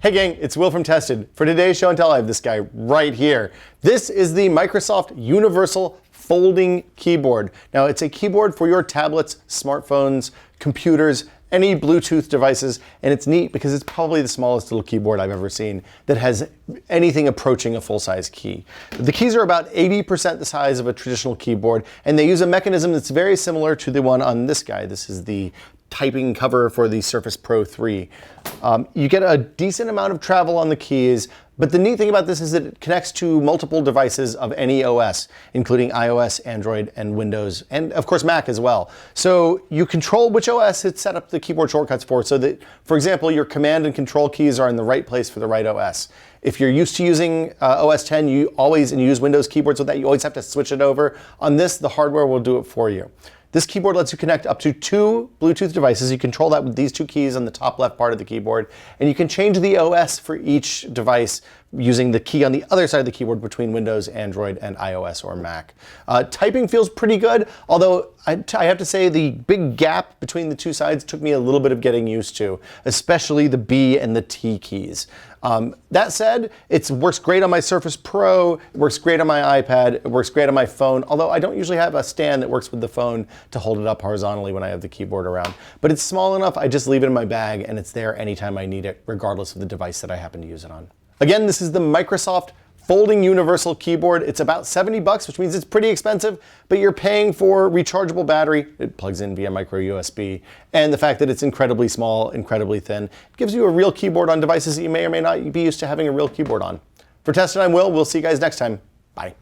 Hey gang, it's Will from Tested. For today's show and tell, I have this guy right here. This is the Microsoft Universal Folding Keyboard. Now it's a keyboard for your tablets, smartphones, computers, any Bluetooth devices, and it's neat because it's probably the smallest little keyboard I've ever seen that has anything approaching a full-size key. The keys are about 80% the size of a traditional keyboard, and they use a mechanism that's very similar to the one on this guy. This is the typing cover for the Surface Pro 3. You get a decent amount of travel on the keys, but the neat thing about this is that it connects to multiple devices of any OS, including iOS, Android, and Windows, and of course Mac as well. So you control which OS it's set up the keyboard shortcuts for, so that, for example, your command and control keys are in the right place for the right OS. If you're used to using OS 10, you use Windows keyboards with that, you always have to switch it over. On this, the hardware will do it for you. This keyboard lets you connect up to 2 Bluetooth devices. You control that with these 2 keys on the top left part of the keyboard, and you can change the OS for each device using the key on the other side of the keyboard between Windows, Android, and iOS or Mac. Typing feels pretty good, although I have to say the big gap between the 2 sides took me a little bit of getting used to, especially the B and the T keys. That said, it works great on my Surface Pro, it works great on my iPad, it works great on my phone, although I don't usually have a stand that works with the phone to hold it up horizontally when I have the keyboard around. But it's small enough, I just leave it in my bag and it's there anytime I need it, regardless of the device that I happen to use it on. Again, this is the Microsoft Folding Universal Keyboard. It's about $70, which means it's pretty expensive, but you're paying for rechargeable battery. It plugs in via micro USB, and the fact that it's incredibly small, incredibly thin. It gives you a real keyboard on devices that you may or may not be used to having a real keyboard on. For Tested, I'm Will. We'll see you guys next time. Bye.